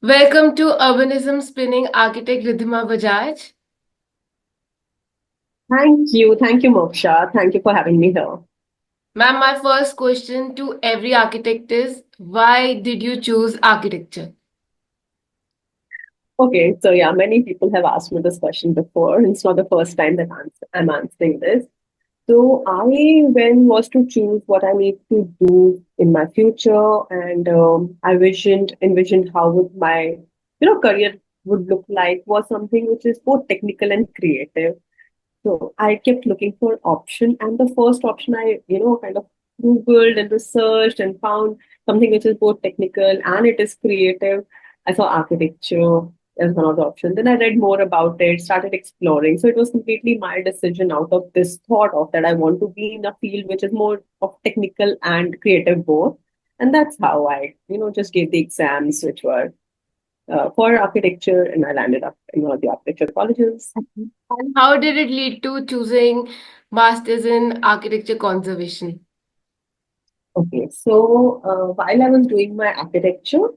Welcome to Urbanism Spinning architect Ridhima Bajaj. Thank you, Moksha. Thank you for having me here. Ma'am, my first question to every architect is why did you choose architecture? Okay, so yeah, many people have asked me this question before. It's not the first time that I'm answering this. So when was to choose what I need to do in my future, and I envisioned how would my career would look like was something which is both technical and creative. So I kept looking for option, and the first option I, kind of Googled and researched and found something which is both technical and it is creative. I saw architecture as one of the options. Then I read more about it, started exploring. So it was completely my decision out of this thought of that I want to be in a field which is more of technical and creative both. And that's how I, just gave the exams, which were for architecture, and I landed up in one of the architecture colleges. And how did it lead to choosing masters in architecture conservation? Okay, so while I was doing my architecture,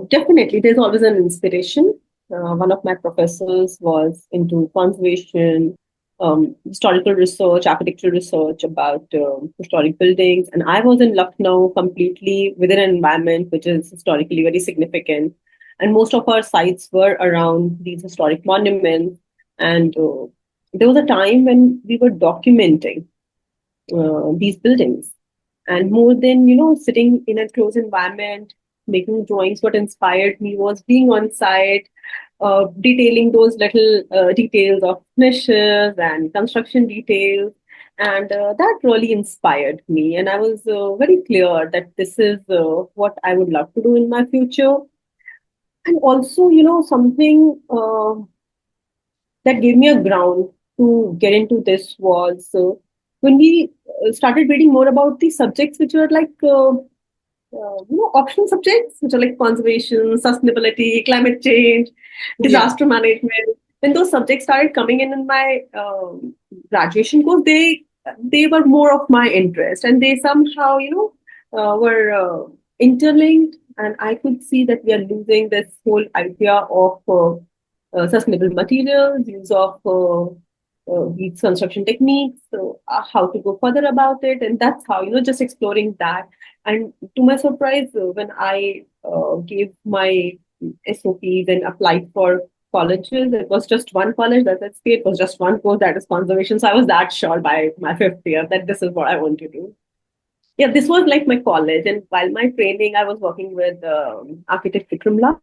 definitely there's always an inspiration. One of my professors was into conservation, historical research, architectural research about historic buildings, and I was in Lucknow completely within an environment which is historically very significant. And most of our sites were around these historic monuments. And there was a time when we were documenting these buildings. And more than, sitting in a closed environment, making drawings, what inspired me was being on site, detailing those little details of finishes and construction details. And that really inspired me. And I was very clear that this is what I would love to do in my future. And also, something that gave me a ground to get into this was when we started reading more about the subjects which were like optional subjects which are like conservation, sustainability, climate change, Yeah. disaster management. When those subjects started coming in my graduation course, they were more of my interest, and they somehow were interlinked. And I could see that we are losing this whole idea of sustainable materials, use of these construction techniques, so how to go further about it, and that's how just exploring that. And to my surprise, when I gave my SOPs and applied for colleges, it was just one college, that's at state, was just one course, that is conservation. So I was that sure by my fifth year that this is what I want to do. Yeah, this was like my college. And while my training, I was working with architect Vikram Lal.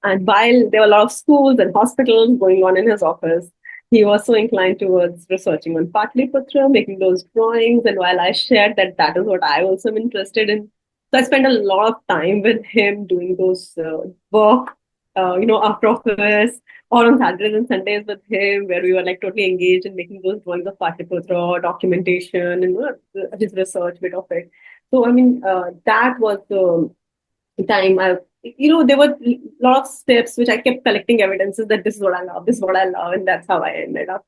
And while there were a lot of schools and hospitals going on in his office, he was so inclined towards researching on Patliputra, making those drawings. And while I shared that that is what I also am interested in, so I spent a lot of time with him doing those work, after office or on Saturdays and Sundays with him, where we were like totally engaged in making those drawings of Patliputra, documentation, and his research bit of it. So, I mean, that was the time there were a lot of steps which I kept collecting evidences that this is what I love, this is what I love, and that's how I ended up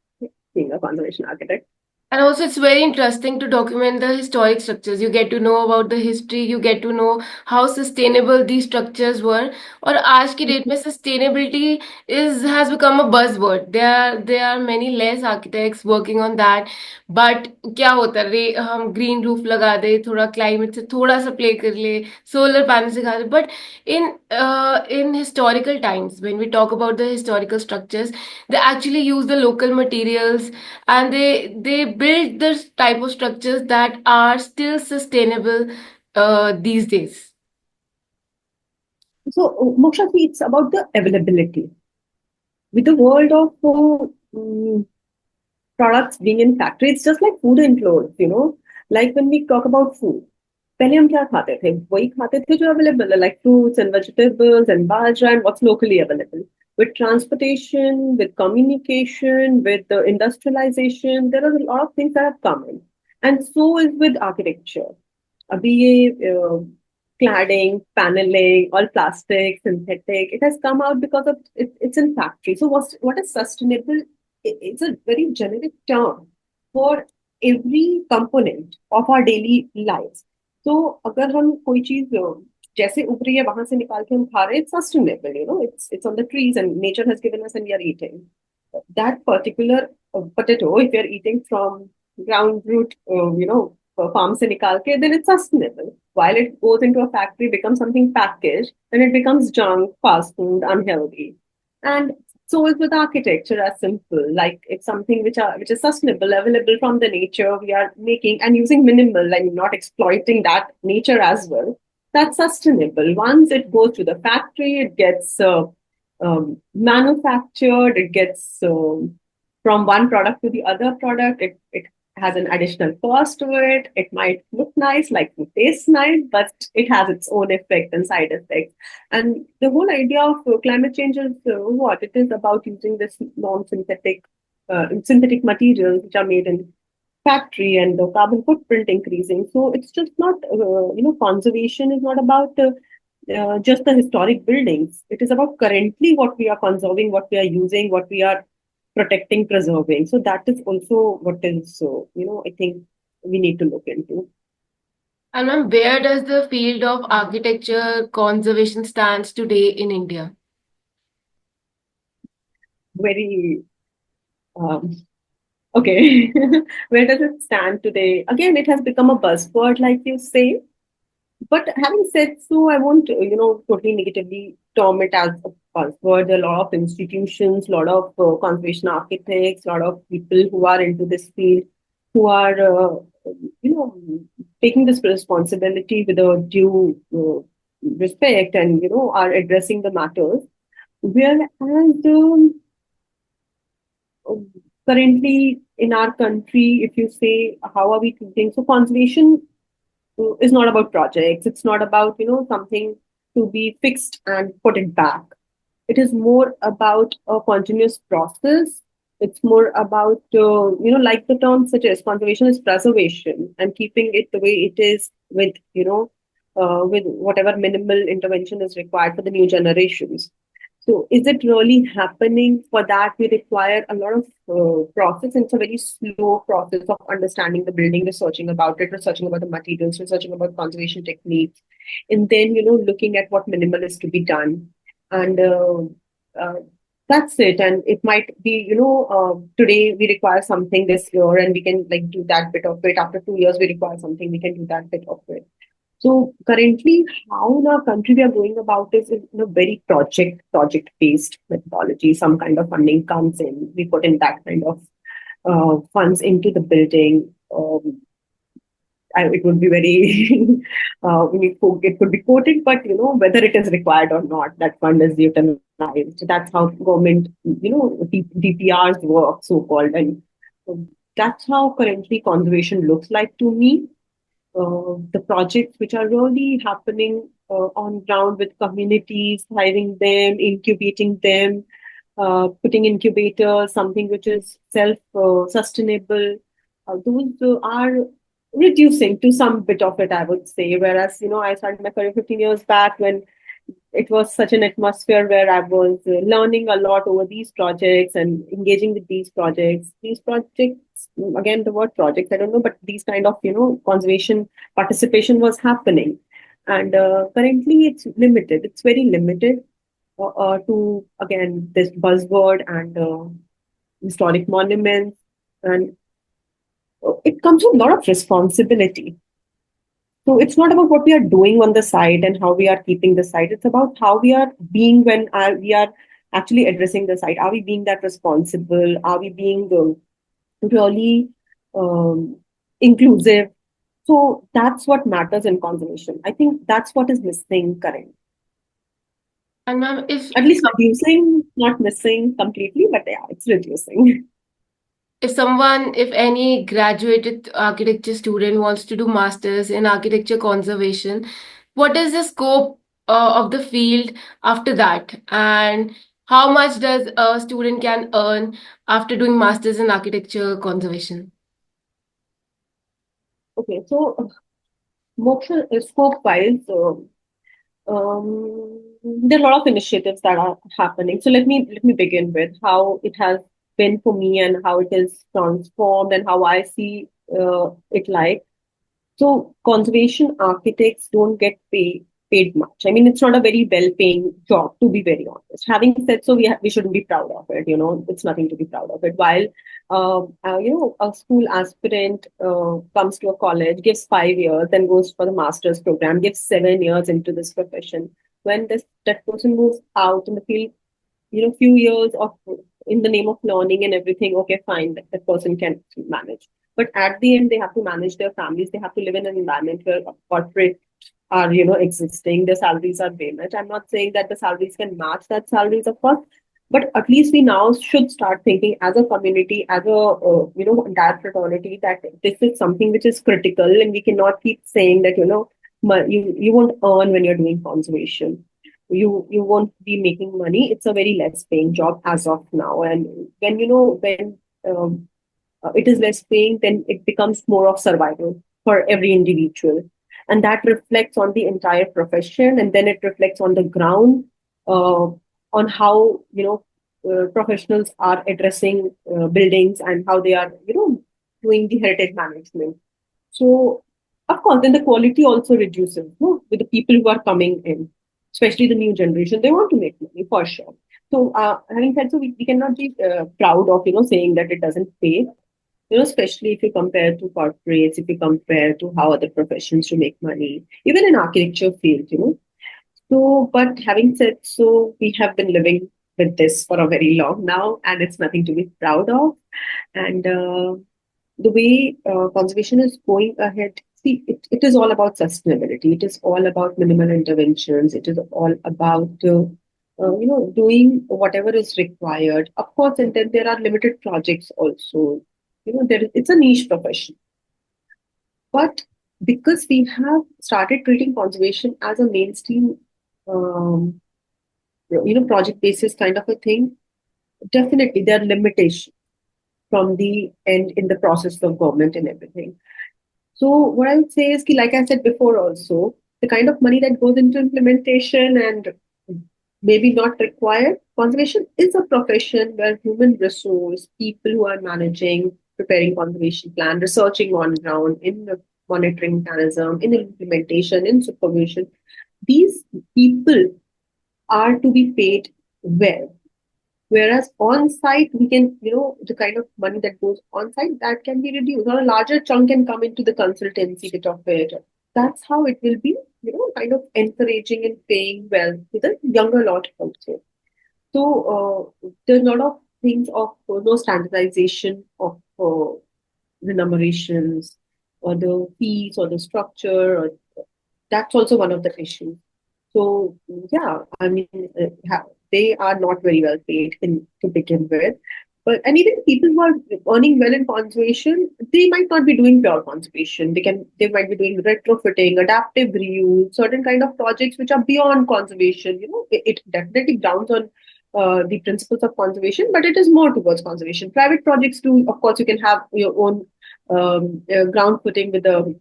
being a conservation architect. And also, it's very interesting to document the historic structures. You get to know about the history, you get to know how sustainable these structures were. और आज की date में sustainability is has become a buzzword. There are many less architects working on that. But क्या होता है हम green roof लगा दे, थोड़ा climate से थोड़ा सा play कर ले, solar panels दिखा दे. But in historical times, when we talk about the historical structures, they actually use the local materials, and they build this type of structures that are still sustainable these days. So, Moksha, see, it's about the availability. With the world of products being in factory, it's just like food and clothes. Like when we talk about food, पहले हम क्या खाते थे वही खाते थे जो available है like fruits and vegetables and bajra and what's locally available. With transportation, with communication, with the industrialization, there are a lot of things that have come in, and so is with architecture. अभी ये cladding, paneling, all plastic, synthetic, it has come out because of it's in factory. So what is sustainable? It's a very generic term for every component of our daily lives. So अगर हम कोई चीज जैसे उग रही है वहां से निकाल के हम खा रहे हैं, it's sustainable, it's on the trees and nature has given us and we are eating. That particular potato, if you're eating from ground root, farm se nikal ke, then it's sustainable. While it goes into a factory, becomes something packaged, then it becomes junk, fast food, unhealthy. And so is with architecture, as simple. Like it's something which is sustainable, available from the nature we are making and using minimal, like not exploiting that nature as well. That's sustainable. Once it goes to the factory, it gets manufactured, it gets from one product to the other product. It has an additional cost to it. It might look nice, like it tastes nice, but it has its own effect and side effects. And the whole idea of climate change is what? It is about using this non-synthetic synthetic materials which are made in factory and the carbon footprint increasing. So it's just not, conservation is not about just the historic buildings. It is about currently what we are conserving, what we are using, what we are protecting, preserving. So that is also what is, I think we need to look into. And ma'am, where does the field of architecture conservation stands today in India? Very, um, okay. Where does it stand today? Again, it has become a buzzword, like you say. But having said so, I won't, totally negatively term it as a buzzword. There are a lot of institutions, a lot of conservation architects, a lot of people who are into this field, who are, you know, taking this responsibility with a due respect and, are addressing the matters. Whereas currently in our country, if you say, how are we treating? So conservation is not about projects. It's not about, something to be fixed and put it back. It is more about a continuous process. It's more about, like the term suggests, conservation is preservation and keeping it the way it is with whatever minimal intervention is required for the new generations. So, is it really happening? For that, we require a lot of process. And it's a very slow process of understanding the building, researching about it, researching about the materials, researching about conservation techniques, and then looking at what minimal is to be done. And uh, that's it. And it might be today we require something this year, and we can like do that bit of it. After 2 years, we require something, we can do that bit of it. So currently, how in our country we are going about is in a very project based methodology. Some kind of funding comes in, we put in that kind of funds into the building. It would be very it could be quoted, but whether it is required or not, that fund is utilized. That's how government DPRs work, so called, and that's how currently conservation looks like to me. The projects which are really happening on ground with communities, hiring them, incubating them, putting incubators, something which is self sustainable. Those are reducing to some bit of it, I would say. Whereas, I started my career 15 years back when it was such an atmosphere where I was learning a lot over these projects and engaging with these projects. These projects, again, the word projects, I don't know, but these kind of, conservation participation was happening. And currently it's limited. It's very limited to, again, this buzzword and historic monuments. And it comes with a lot of responsibility. So it's not about what we are doing on the site and how we are keeping the site. It's about how we are being when we are actually addressing the site. Are we being that responsible? Are we being really um, inclusive? So that's what matters in conservation. I think that's what is missing currently. And ma'am, if At least reducing, not missing completely, but yeah, it's reducing. if any graduated architecture student wants to do masters in architecture conservation, what is the scope of the field after that, and how much does a student can earn after doing masters in architecture conservation? Okay, so moksha scope wise, there are a lot of initiatives that are happening. So let me begin with how it has been for me and how it is transformed and how I see it like. So conservation architects don't get paid. paid much. I mean, it's not a very well-paying job, to be very honest. Having said so, we shouldn't be proud of it. It's nothing to be proud of it. While a school aspirant comes to a college, gives 5 years, then goes for the master's program, gives 7 years into this profession. When that person moves out in the field, few years of in the name of learning and everything, okay, fine, that person can manage. But at the end, they have to manage their families. They have to live in an environment where corporate are, existing. Their salaries are very much. I'm not saying that the salaries can match that salaries, of course, but at least we now should start thinking as a community, as a entire fraternity, that this is something which is critical, and we cannot keep saying that you won't earn when you're doing conservation. You won't be making money. It's a very less paying job as of now, and when it is less paying, then it becomes more of survival for every individual. And that reflects on the entire profession, and then it reflects on the ground, on how, professionals are addressing buildings and how they are, doing the heritage management. So, of course, then the quality also reduces, with the people who are coming in, especially the new generation. They want to make money for sure. So, having said so, we cannot be proud of, saying that it doesn't pay, especially if you compare to corporates, if you compare to how other professions to make money, even in architecture field. So, but having said so, we have been living with this for a very long now, and it's nothing to be proud of. And the way conservation is going ahead, see, it is all about sustainability. It is all about minimal interventions. It is all about doing whatever is required. Of course, and then there are limited projects also. It's a niche profession, but because we have started treating conservation as a mainstream, um, project basis kind of a thing, definitely there are limitations from the end in the process of government and everything. So what I would say is, like I said before also, the kind of money that goes into implementation and maybe not required, conservation is a profession where human resource, people who are managing, preparing conservation plan, researching on ground, in the monitoring mechanism, in implementation, in supervision, these people are to be paid well. Whereas on site, we can, the kind of money that goes on site, that can be reduced, or a larger chunk can come into the consultancy bit of it. That's how it will be, kind of encouraging and paying well to the younger lot also. So there's a lot of things of no standardization of remunerations or the fees or the structure, or that's also one of the issues. So yeah, I mean, they are not very well paid to begin with. But and even people who are earning well in conservation, they might not be doing pure conservation. They might be doing retrofitting, adaptive reuse, certain kind of projects which are beyond conservation. It definitely grounds on the principles of conservation, but it is more towards conservation. Private projects too, of course, you can have your own ground footing with the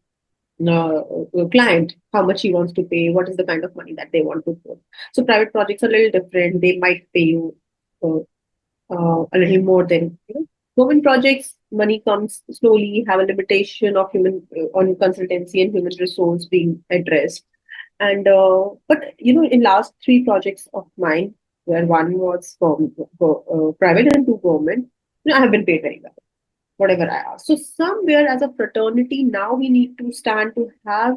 client, how much he wants to pay, what is the kind of money that they want to put. So private projects are a little different. They might pay you uh, a little more than government projects. Money comes slowly, have a limitation of human on consultancy and human resource being addressed. And but in last three projects of mine, where one was from private and two government, I have been paid very well whatever I ask. So somewhere as a fraternity, now we need to stand to have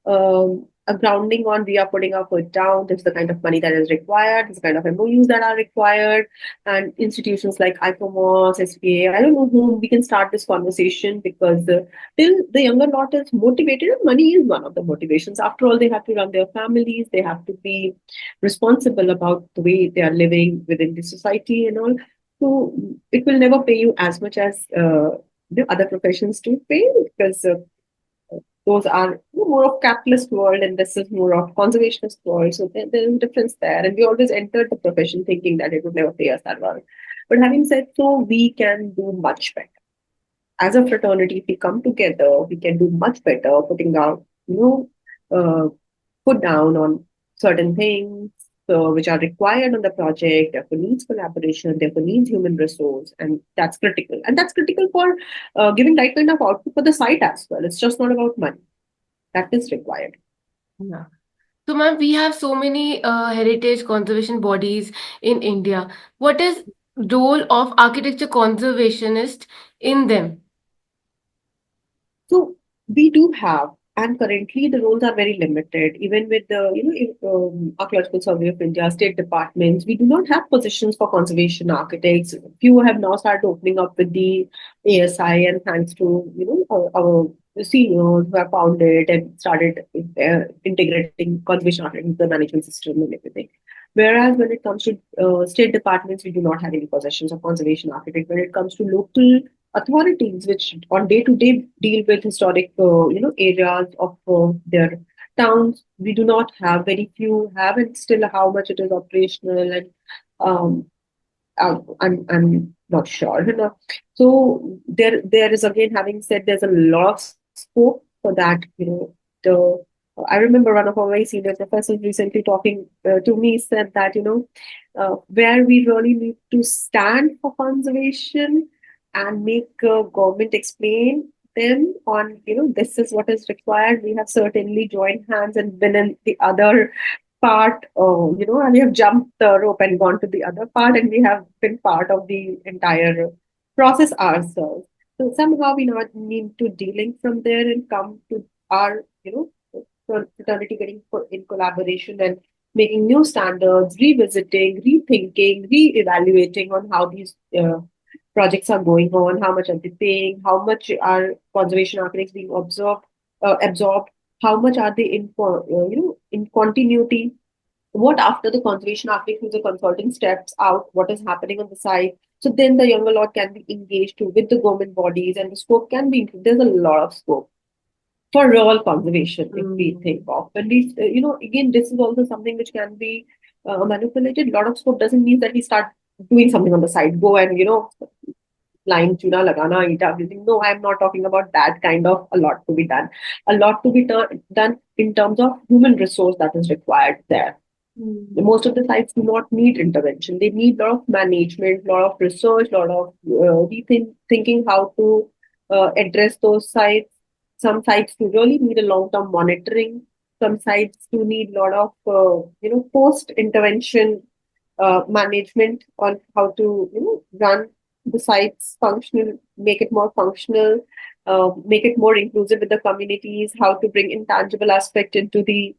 a grounding on we are putting our foot down. This is the kind of money that is required. This is the kind of MOUs that are required. And institutions like ICOMOS, SPA, I don't know whom we can start this conversation, because till the younger lot is motivated, and money is one of the motivations. After all, they have to run their families. They have to be responsible about the way they are living within the society and all. So it will never pay you as much as the other professions do pay, because those are more of capitalist world, and this is more of conservationist world. So there's a difference there, and we always entered the profession thinking that it would never pay us that well. But having said so, we can do much better as a fraternity. If we come together, we can do much better, putting out put down on certain things which are required on the project, therefore needs collaboration, therefore needs human resource, and that's critical. And that's critical for giving right kind of output for the site as well. It's just not about money. That is required. Yeah. So, ma'am, we have so many heritage conservation bodies in India. What is role of architecture conservationist in them? So we do have, and currently the roles are very limited. Even with the Archaeological Survey of India, state departments, we do not have positions for conservation architects. Few have now started opening up with the ASI, and thanks to our seniors who have found it and started integrating conservation architects into the management system and everything. Whereas when it comes to state departments, we do not have any positions of conservation architect. When it comes to local authorities which on day to day deal with historic areas of their towns, we do not have, very few have, and still how much it is operational, and um, I'm not sure, you know. So there is, again, having said, there's a lot of scope for that, the I remember one of our very senior professors recently talking to me, said that, where we really need to stand for conservation and make government explain them on, this is what is required. We have certainly joined hands and been in the other part, and we have jumped the rope and gone to the other part, and we have been part of the entire process ourselves. So somehow we not need to dealing from there and come to our, fraternity getting in collaboration and making new standards, revisiting, rethinking, re-evaluating on how these projects are going on, how much are they paying, how much are conservation architects being absorbed, how much are they in continuity, what after the conservation architect who's a consultant steps out, what is happening on the site. So then the younger lot can be engaged to with the government bodies, and the scope can be increased. There's a lot of scope for rural conservation if we Mm. think of. But we, again, this is also something which can be manipulated. A lot of scope doesn't mean that we start doing something on the side, go and, line chuna lagana eat everything. No, I'm not talking about that kind of. A lot to be done, a lot to be done in terms of human resource that is required there. Mm. Most of the sites do not need intervention. They need a lot of management, a lot of research, a lot of thinking how to address those sites. Some sites do really need a long-term monitoring. Some sites do need a lot of post-intervention management on how to run the sites functional, make it more functional, make it more inclusive with the communities, how to bring intangible aspect into the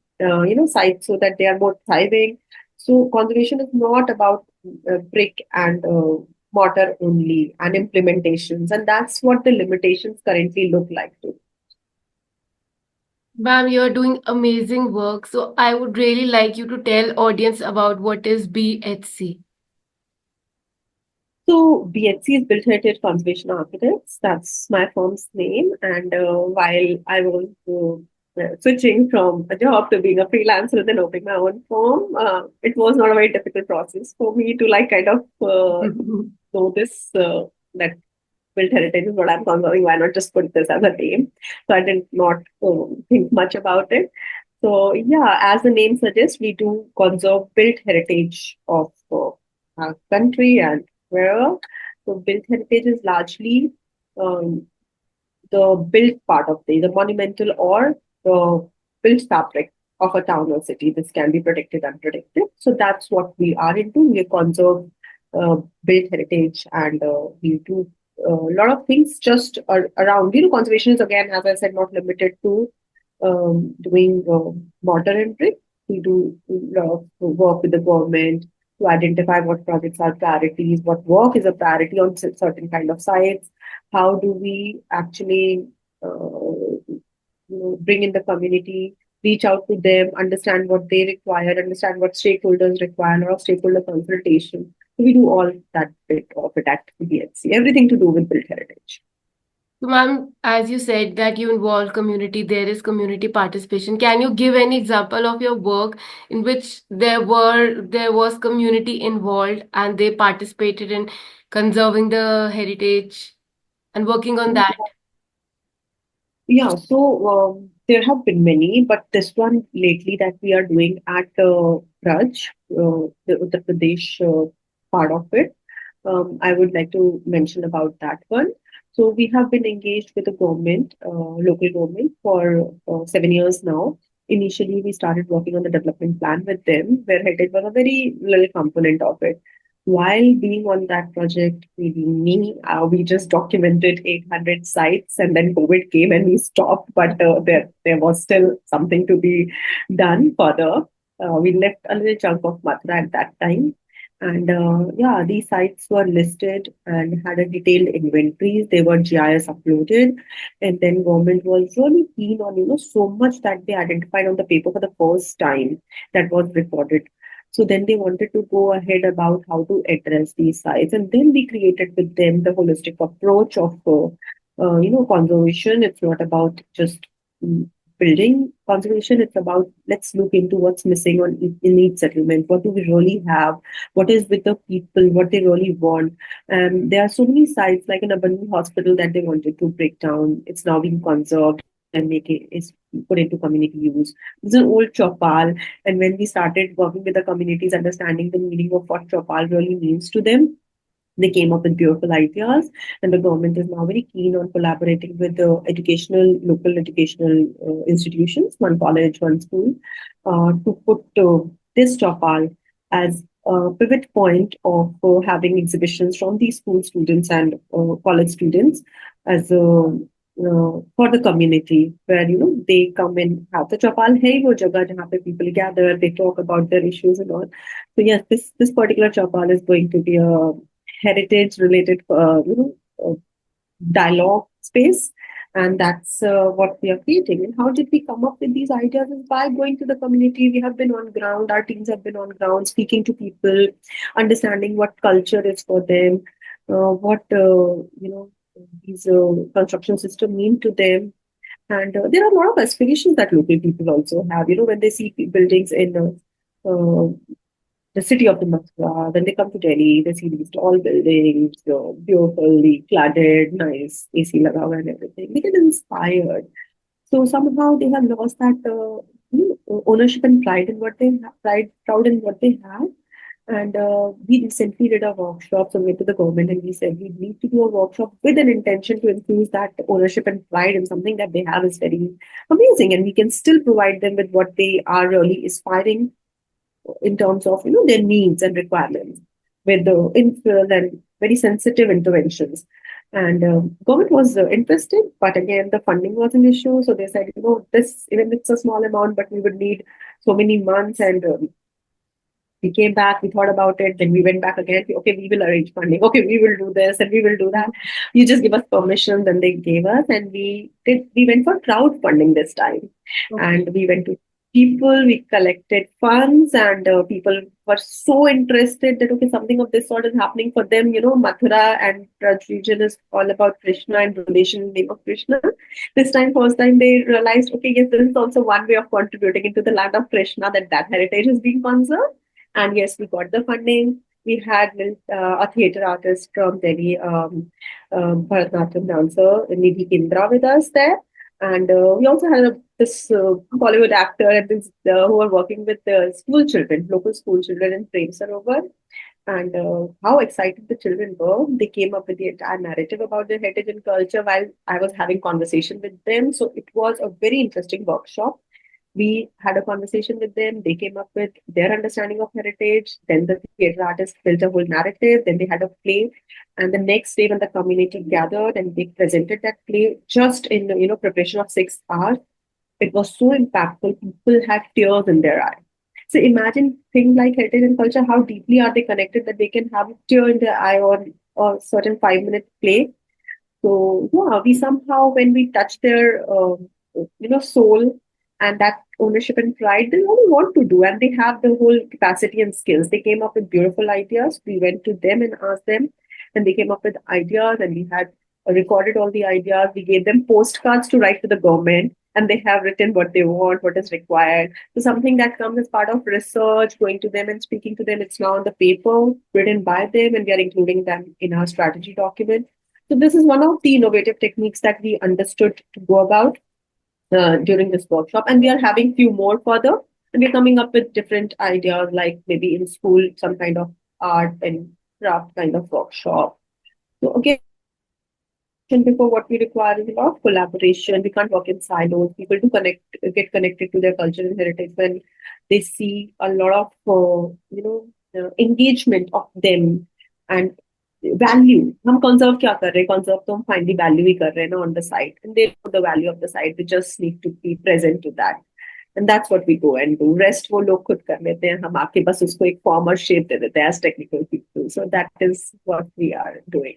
sites so that they are more thriving. So conservation is not about brick and mortar only and implementations, and that's what the limitations currently look like too. Ma'am, you're doing amazing work. So I would really like you to tell audience about what is BHC. So BHC is Built Heritage Conservation Architects. That's my firm's name. And while I was switching from a job to being a freelancer and then opening my own firm, it was not a very difficult process for me to like kind of know this that built heritage is what I'm conserving. Why not just put this as a name? So I did not think much about it. So yeah, as the name suggests, we do conserve built heritage of our country and wherever. So built heritage is largely um, the built part of the monumental or the built fabric of a town or city. This can be protected and protected. So that's what we are into. We conserve built heritage, and we do a lot of things just around. Conservation is, again, as I said, not limited to doing mortar and brick. We do a lot of work with the government to identify what projects are priorities, what work is a priority on certain kind of sites. How do we actually bring in the community, reach out to them, understand what they require, understand what stakeholders require, a lot of stakeholder consultation. So we do all that bit of it at PBFC, everything to do with built heritage. So, ma'am, as you said that you involve community, there is community participation. Can you give any example of your work in which there was community involved and they participated in conserving the heritage and working on that? Yeah, so there have been many, but this one lately that we are doing at Raj, the Uttar Pradesh part of it, I would like to mention about that one. So we have been engaged with the government, local government, for 7 years now. initially we started working on the development plan with them, where heritage was a very little component of it. While being on that project, we just documented 800 sites, and then COVID came and we stopped. But there was still something to be done further. We left a little chunk of Mathura at that time, and yeah, these sites were listed and had a detailed inventories. They were GIS uploaded, and then government was really keen on so much that they identified on the paper for the first time that was recorded. So then they wanted to go ahead about how to address these sites, and then we created with them the holistic approach of conservation. It's not about just mm, building conservation. It's about, let's look into what's missing in each settlement. What do we really have? What is with the people? What they really want? There are so many sites like an Abani hospital that they wanted to break down. It's now being conserved and is put into community use. There's an old chopal, and when we started working with the communities, understanding the meaning of what chopal really means to them, they came up with beautiful ideas, and the government is now very keen on collaborating with the local educational institutions, one college, one school, to put this chopal as a pivot point of having exhibitions from these school students and college students as for the community, where they come and have the chopal hai wo jagah jahan pe people gather, they talk about their issues and all. So yes, this particular chopal is going to be a heritage related dialogue space, and that's what we are creating. And how did we come up with these ideas? Is by going to the community. We have been on ground, our teams have been on ground, speaking to people, understanding what culture is for them, what these construction system mean to them. And there are a lot of aspirations that local people also have, when they see buildings in the city of the Mathura. When they come to Delhi, they see these tall buildings, beautifully cladded, nice AC laga hua and everything. They get inspired. So somehow they have lost that ownership and pride in what they have, proud in what they have. And we recently did a workshop, so we went to the government and we said we need to do a workshop with an intention to infuse that ownership and pride in something that they have is very amazing, and we can still provide them with what they are really aspiring in terms of their needs and requirements with the infill and very sensitive interventions. And government was interested, but again the funding was an issue. So they said, this, even it's a small amount, but we would need so many months. And we came back, we thought about it, then we went back again. Okay, we will arrange funding. Okay, we will do this and we will do that. You just give us permission, then they gave us, and we went for crowdfunding this time. Okay. And we went to people, we collected funds, and people were so interested that okay, something of this sort is happening for them. Mathura and Raj region is all about Krishna and relation in the name of Krishna. This time, first time they realized, okay, yes, this is also one way of contributing into the land of Krishna, that heritage is being conserved. And yes, we got the funding. We had a theater artist from Delhi, Bharatanatyam dancer, Nidhi Kindra, with us there. And we also had this Bollywood actor and this, who are working with school children, local school children in Prem Sarovar. And how excited the children were. They came up with the entire narrative about their heritage and culture while I was having conversation with them. So it was a very interesting workshop. We had a conversation with them. They came up with their understanding of heritage. Then the theater artist built a whole narrative. Then they had a play. And the next day when the community gathered and they presented that play just in preparation of 6 hours, it was so impactful. People had tears in their eyes. So imagine things like heritage and culture, how deeply are they connected that they can have a tear in their eye on a certain 5 minute play. So yeah, we somehow, when we touch their soul and that ownership and pride, they really want to do, and they have the whole capacity and skills. They came up with beautiful ideas. We went to them and asked them, and they came up with ideas, and we had recorded all the ideas. We gave them postcards to write to the government, and they have written what they want, what is required. So something that comes as part of research, going to them and speaking to them. It's now on the paper, written by them, and we are including them in our strategy document. So this is one of the innovative techniques that we understood to go about during this workshop, and we are having few more further. And we're coming up with different ideas, like maybe in school, some kind of art and craft kind of workshop. So again, And before, what we require is a lot of collaboration. We can't work in silos. People do get connected to their culture and heritage when they see a lot of, engagement of them and value. हम conserve क्या कर रहे हैं? Conserve तो हम finally value ही कर रहे हैं ना on the site, and they know the value of the site. We just need to be present to that, and that's what we go and do. Rest वो लोग खुद कर लेते हैं. हम आके बस उसको एक form और shape दे देते हैं as technical people. So that is what we are doing.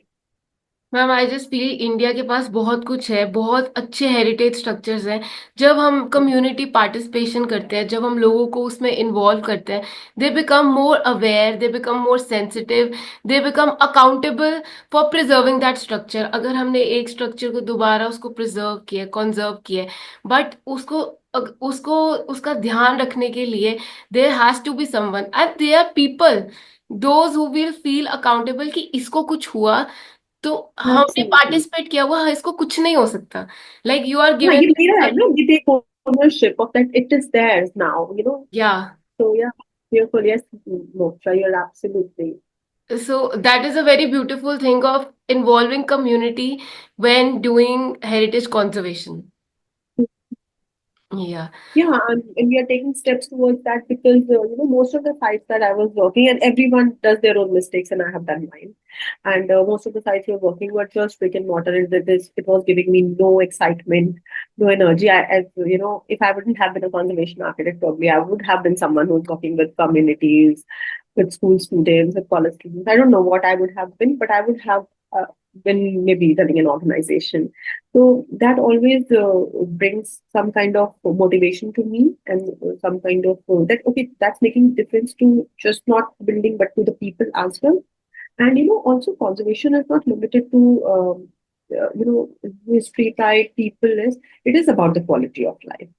Ma'am I just feel India के पास बहुत कुछ है, बहुत अच्छे हेरिटेज स्ट्रक्चर्स हैं। जब हम कम्युनिटी पार्टिसिपेशन करते हैं, जब हम लोगों को उसमें इन्वॉल्व करते हैं, they become more aware, they become more sensitive, they become accountable for preserving that structure. अगर हमने एक स्ट्रक्चर को दोबारा उसको प्रिजर्व किया, कंजर्व किया, बट उसको उसका ध्यान रखने के लिए there has to be someone and there are people those who will feel accountable कि इसको कुछ हुआ तो हमने Absolutely. पार्टिसिपेट किया हुआ, इसको कुछ नहीं हो सकता। लाइक यू आर हाँ, गिवन। ये मेरा है ना, ये take ownership of that, it is theirs now. या So yeah, beautiful. Yes, Moksha, you're absolutely. So that is a very beautiful thing of involving community when doing heritage conservation. या Yeah, and we are taking steps towards that because most of the sites that I was working, and everyone does their own mistakes, and I have done mine. And most of the sites we were working were just brick and mortar, and it was giving me no excitement, no energy. As if I wouldn't have been a conservation architect, probably I would have been someone who's working with communities, with school students, with college students. I don't know what I would have been, but I would have uh, been maybe running an organization. So that always brings some kind of motivation to me, and some kind of that, okay, that's making difference to just not building but to the people as well. And also conservation is not limited to history type people. Is It is about the quality of life.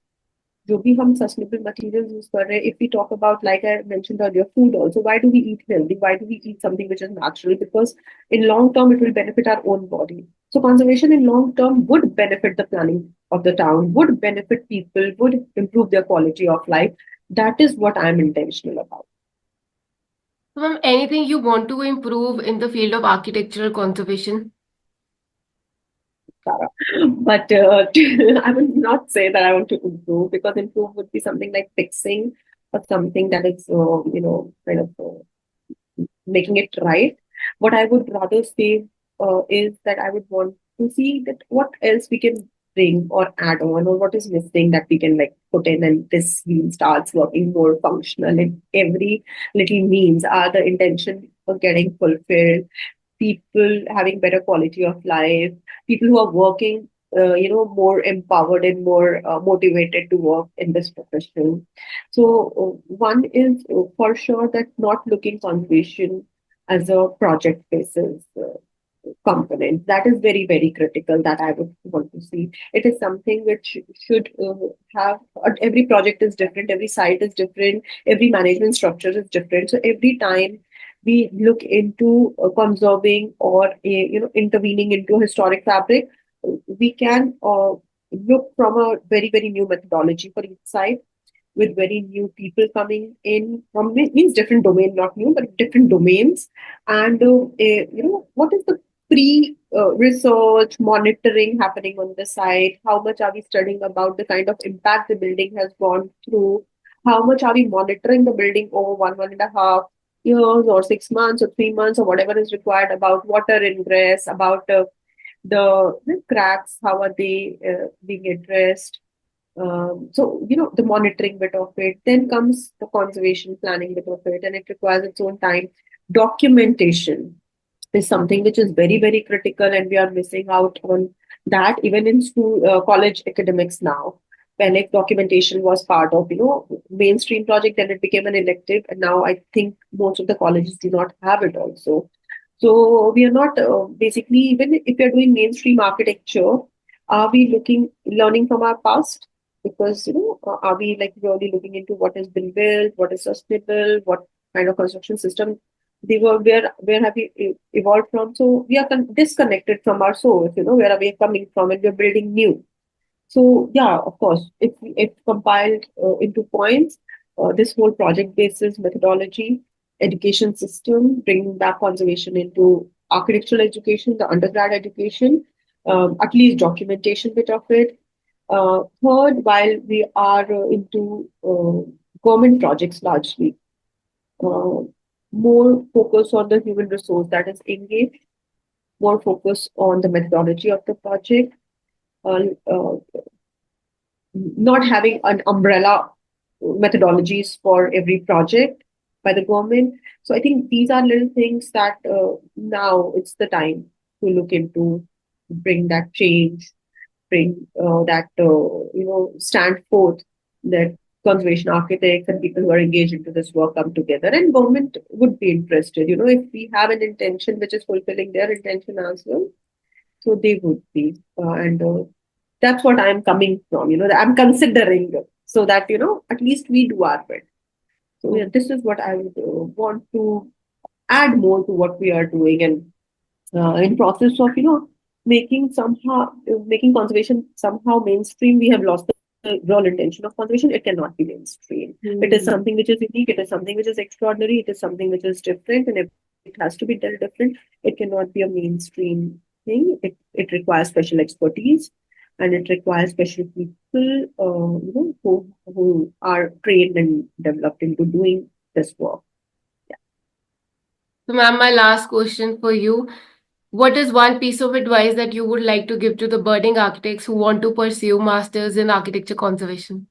जो भी हम sustainable materials use कर रहे हैं, if we talk about, like I mentioned earlier, food also, why do we eat healthy? Why do we eat something which is natural? Because in long term, it will benefit our own body. So conservation in long term would benefit the planning of the town, would benefit people, would improve their quality of life. That is what I'm intentional about. Ma'am anything you want to improve in the field of architectural conservation? Sarah. But I would not say that I want to improve, because improve would be something like fixing or something that is, kind of making it right. What I would rather say is that I would want to see that what else we can bring or add on, or what is missing that we can like put in, and this wheel starts working more functional. And every little means are the intention of getting fulfilled, people having better quality of life, people who are working, more empowered and more motivated to work in this profession. So one is for sure that not looking conservation as a project basis component. That is very, very critical that I would want to see. It is something which should have, every project is different, every site is different, every management structure is different. So every time we look into conserving or intervening into historic fabric, we can look from a very, very new methodology for each site, with very new people coming in from, means different domain, not new, but different domains. And what is the pre research monitoring happening on the site? How much are we studying about the kind of impact the building has gone through? How much are we monitoring the building over 1.5 years, or 6 months, or 3 months, or whatever is required, about water ingress, about the cracks, how are they being addressed? So, the monitoring bit of it. Then comes the conservation planning bit of it, and it requires its own time. Documentation is something which is very, very critical, and we are missing out on that even in school, college academics now. When documentation was part of, mainstream project, then it became an elective, and now I think most of the colleges do not have it also. So we are not basically, even if we are doing mainstream architecture, are we learning from our past? Because are we like really looking into what has been built, what is sustainable, what kind of construction system they were, where have we evolved from? So we are disconnected from our source. Where are we coming from, and we're building new. So yeah, of course, if compiled into points, this whole project basis methodology, education system, bringing back conservation into architectural education, the undergrad education, at least documentation bit of it. Third, while we are into government projects largely, uh, more focus on the human resource that is engaged, more focus on the methodology of the project, uh, uh, not having an umbrella methodologies for every project by the government. So I think these are little things that now it's the time to look into, bring that change, bring that stand forth that conservation architects and people who are engaged into this work come together, and government would be interested. If we have an intention which is fulfilling their intention as well, so they would be, and that's what I'm coming from. That I'm considering, so that at least we do our bit. So yeah, this is what I would want to add more to what we are doing, and in process of making conservation somehow mainstream, we have lost the real intention of conservation. It cannot be mainstream. It is something which is unique. It is something which is extraordinary. It is something which is different, and it has to be dealt different. It cannot be a mainstream thing. It requires special expertise, and it requires special people, who are trained and developed into doing this work. So, ma'am, my last question for you. What is one piece of advice that you would like to give to the budding architects who want to pursue masters in architecture conservation?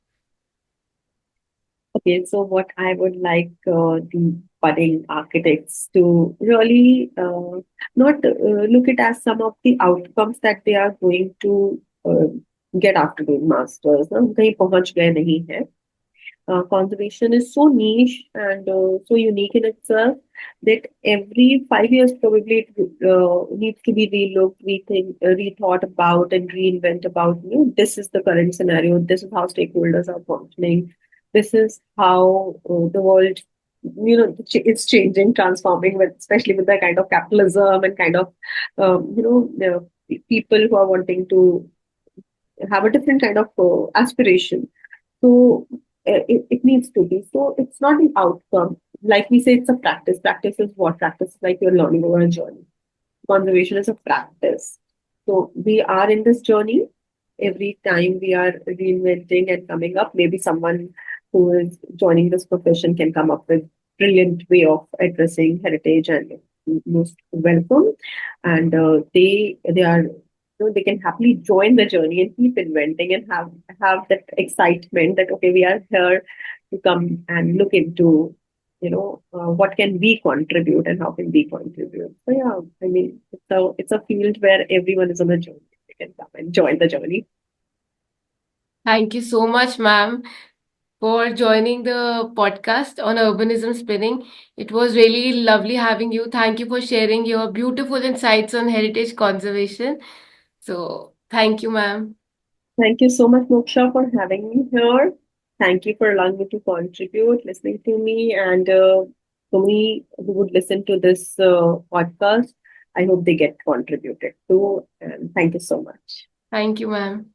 Okay, so what I would like the budding architects to really not look at as some of the outcomes that they are going to get after doing masters. ना कहीं पहुंच गए नहीं है. Conservation is so niche and so unique in itself that every 5 years probably it needs to be relooked, rethought about, and reinvent about. This is the current scenario. This is how stakeholders are functioning. This is how the world, it's changing, transforming, with especially with the kind of capitalism and kind of people who are wanting to have a different kind of aspiration. So it needs to be. So it's not an outcome. Like we say, it's a practice. Practice is what? Practice is like you're learning over a journey. Conservation is a practice. So we are in this journey. Every time we are reinventing and coming up, maybe someone who is joining this profession can come up with brilliant way of addressing heritage, and most welcome. And they are, they can happily join the journey and keep inventing and have that excitement that okay, we are here to come and look into what can we contribute and how can we contribute. So yeah, I mean, it's a field where everyone is on a journey. They can come and join the journey. Thank you so much, ma'am, for joining the podcast on urbanism spinning. It was really lovely having you. Thank you for sharing your beautiful insights on heritage conservation. So, thank you, ma'am. Thank you so much, Moksha, for having me here. Thank you for allowing me to contribute, listening to me, and to me who would listen to this podcast. I hope they get contributed to. And thank you so much. Thank you, ma'am.